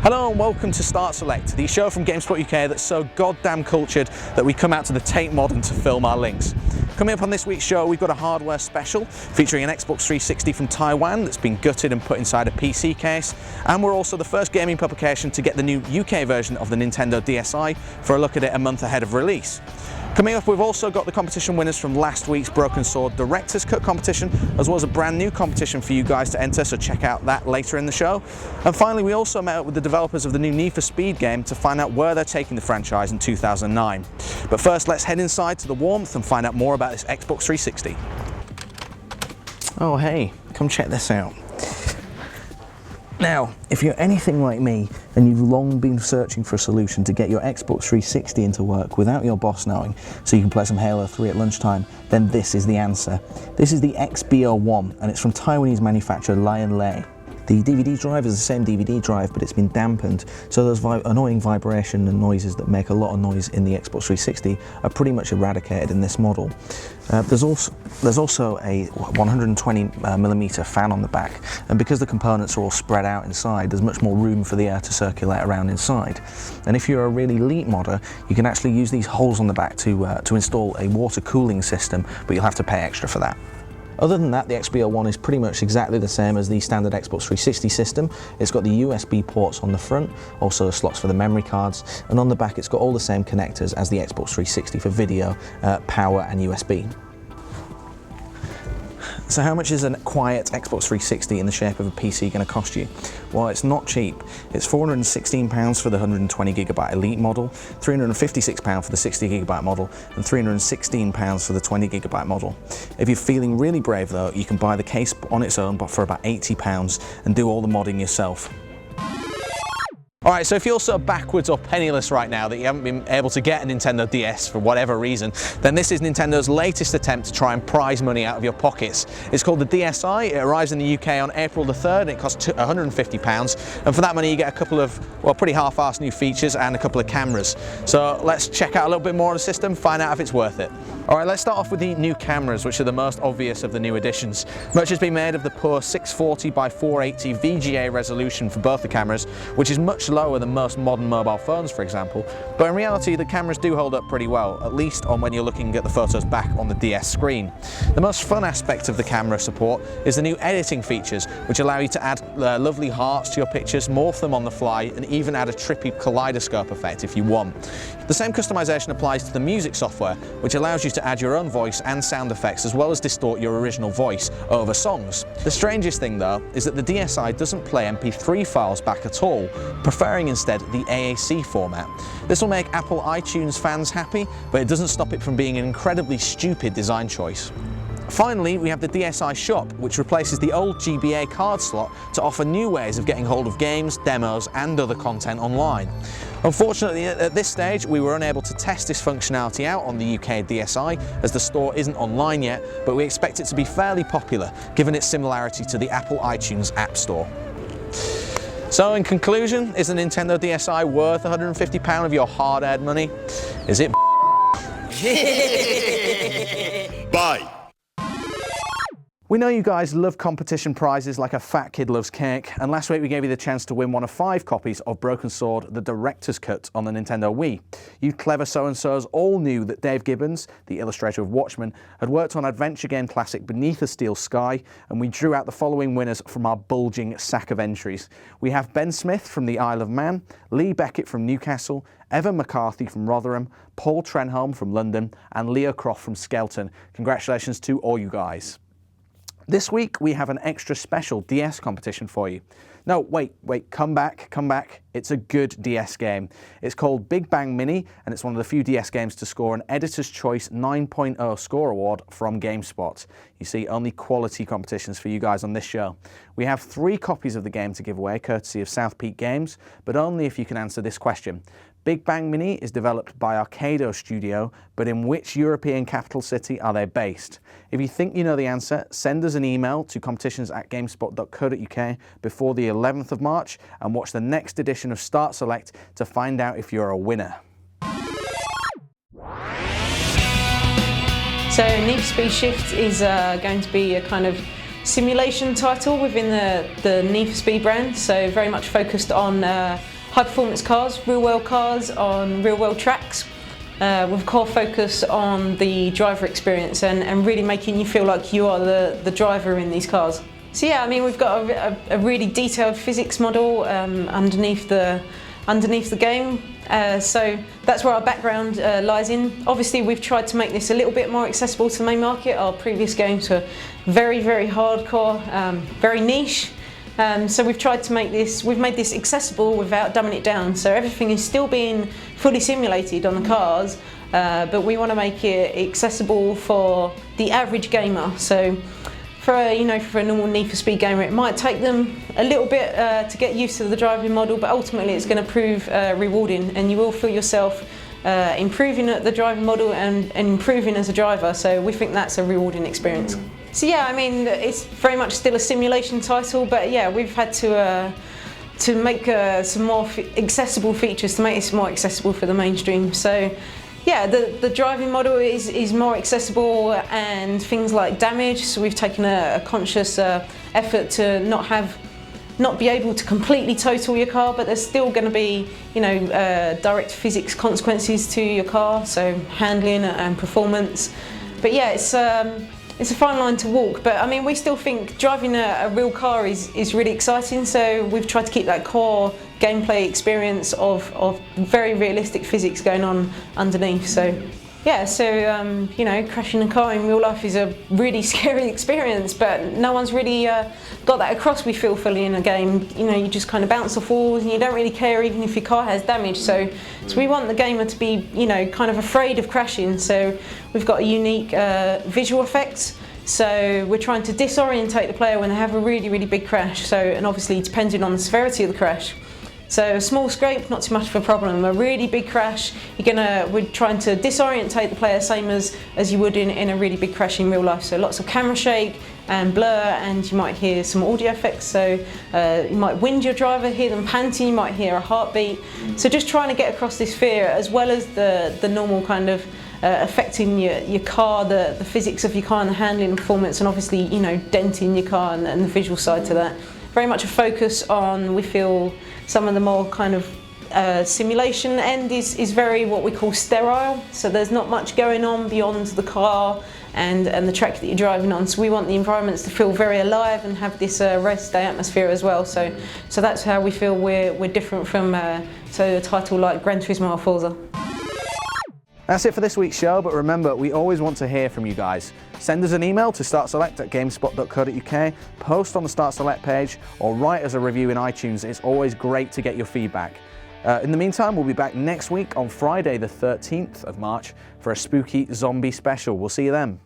Hello and welcome to Start Select, the show from GameSpot UK that's so goddamn cultured that we come out to the Tate Modern to film our links. Coming up on this week's show, we've got a hardware special featuring an Xbox 360 from Taiwan that's been gutted and put inside a PC case, and we're also the first gaming publication to get the new UK version of the Nintendo DSi for a look at it a month ahead of release. Coming up, we've also got the competition winners from last week's Broken Sword Director's Cut competition, as well as a brand new competition for you guys to enter, so check out that later in the show. And finally, we also met up with the developers of the new Need for Speed game to find out where they're taking the franchise in 2009. But first, let's head inside to the warmth and find out more about this Xbox 360. Oh hey, come check this out. Now, if you're anything like me and you've long been searching for a solution to get your Xbox 360 into work without your boss knowing so you can play some Halo 3 at lunchtime, then this is the answer. This is the XBO1 and it's from Taiwanese manufacturer Lion Lei. The DVD drive is the same DVD drive, but it's been dampened, so those annoying vibration and noises that make a lot of noise in the Xbox 360 are pretty much eradicated in this model. There's also a 120mm fan on the back, and because the components are all spread out inside, there's much more room for the air to circulate around inside. And if you're a really elite modder, you can actually use these holes on the back to install a water cooling system, but you'll have to pay extra for that. Other than that, the XBO1 is pretty much exactly the same as the standard Xbox 360 system. It's got the USB ports on the front, also the slots for the memory cards, and on the back it's got all the same connectors as the Xbox 360 for video, power and USB. So how much is a quiet Xbox 360 in the shape of a PC going to cost you? Well, it's not cheap. It's £416 for the 120GB Elite model, £356 for the 60GB model, and £316 for the 20GB model. If you're feeling really brave though, you can buy the case on its own but for about £80 and do all the modding yourself. Alright, so if you're so backwards or penniless right now that you haven't been able to get a Nintendo DS for whatever reason, then this is Nintendo's latest attempt to try and prize money out of your pockets. It's called the DSi, it arrives in the UK on April the 3rd, and it costs £150, and for that money you get a couple of, well, pretty half-assed new features and a couple of cameras. So let's check out a little bit more of the system, find out if it's worth it. Alright, let's start off with the new cameras, which are the most obvious of the new additions. Much has been made of the poor 640 by 480 VGA resolution for both the cameras, which is much lower than most modern mobile phones, for example, but in reality the cameras do hold up pretty well, at least on when you're looking at the photos back on the DS screen. The most fun aspect of the camera support is the new editing features, which allow you to add lovely hearts to your pictures, morph them on the fly, and even add a trippy kaleidoscope effect if you want. The same customization applies to the music software, which allows you to add your own voice and sound effects as well as distort your original voice over songs. The strangest thing though is that the DSi doesn't play MP3 files back at all, preferring instead the AAC format. This will make Apple iTunes fans happy, but it doesn't stop it from being an incredibly stupid design choice. Finally, we have the DSi Shop, which replaces the old GBA card slot to offer new ways of getting hold of games, demos and other content online. Unfortunately, at this stage, we were unable to test this functionality out on the UK DSi, as the store isn't online yet, but we expect it to be fairly popular, given its similarity to the Apple iTunes App Store. So in conclusion, is the Nintendo DSi worth £150 of your hard-earned money? Is it? Bye. We know you guys love competition prizes like a fat kid loves cake, and last week we gave you the chance to win one of 5 copies of Broken Sword, the Director's Cut on the Nintendo Wii. You clever so-and-sos all knew that Dave Gibbons, the illustrator of Watchmen, had worked on adventure game classic Beneath a Steel Sky, and we drew out the following winners from our bulging sack of entries. We have Ben Smith from the Isle of Man, Lee Beckett from Newcastle, Evan McCarthy from Rotherham, Paul Trenholm from London, and Leo Croft from Skelton. Congratulations to all you guys. This week we have an extra special DS competition for you. No, wait, come back. It's a good DS game. It's called Big Bang Mini, and it's one of the few DS games to score an Editor's Choice 9.0 score award from GameSpot. You see, only quality competitions for you guys on this show. We have 3 copies of the game to give away, courtesy of South Peak Games, but only if you can answer this question. Big Bang Mini is developed by Arcado Studio, but in which European capital city are they based? If you think you know the answer, send us an email to competitions@gamespot.co.uk before the 11th of March and watch the next edition of Start Select to find out if you're a winner. So Need for Speed Shift is going to be a kind of simulation title within the Need for Speed brand, so very much focused on high-performance cars, real-world cars on real-world tracks, with a core focus on the driver experience and really making you feel like you are the driver in these cars. So yeah, I mean, we've got a really detailed physics model underneath the game. So that's where our background lies in. Obviously, we've tried to make this a little bit more accessible to the main market. Our previous games were very, very hardcore, very niche. So we've tried to make this, we've made this accessible without dumbing it down. So everything is still being fully simulated on the cars, but we want to make it accessible for the average gamer. So for a normal Need for Speed gamer, it might take them a little bit to get used to the driving model, but ultimately it's going to prove rewarding, and you will feel yourself improving at the driving model and improving as a driver. So we think that's a rewarding experience. So yeah, I mean, it's very much still a simulation title, but yeah, we've had to make some more accessible features to make this more accessible for the mainstream. So yeah, the driving model is more accessible, and things like damage. So we've taken a conscious effort to not be able to completely total your car, but there's still going to be, direct physics consequences to your car, so handling and performance. But yeah, it's a fine line to walk, but I mean, we still think driving a real car is really exciting, so we've tried to keep that core gameplay experience of very realistic physics going on underneath. So yeah, so crashing a car in real life is a really scary experience, but no one's really got that across, we feel, fully in a game. You just kind of bounce off walls and you don't really care even if your car has damage. So we want the gamer to be, kind of afraid of crashing. So we've got a unique visual effects. So we're trying to disorientate the player when they have a really, really big crash. So, and obviously depending on the severity of the crash. So a small scrape, not too much of a problem. A really big crash, we're trying to disorientate the player, same as you would in a really big crash in real life. So lots of camera shake and blur, and you might hear some audio effects. So you might wind your driver, hear them panting, you might hear a heartbeat. So just trying to get across this fear, as well as the normal kind of affecting your car, the physics of your car and the handling and performance, and obviously denting your car and the visual side to that. Very much a focus on, we feel, some of the more kind of simulation end is very what we call sterile. So there's not much going on beyond the car and the track that you're driving on. So we want the environments to feel very alive and have this race day atmosphere as well. So that's how we feel we're different from a title like Gran Turismo or Forza. That's it for this week's show, but remember, we always want to hear from you guys. Send us an email to startselect@gamespot.co.uk, post on the Start Select page, or write us a review in iTunes. It's always great to get your feedback. In the meantime, we'll be back next week on Friday the 13th of March for a spooky zombie special. We'll see you then.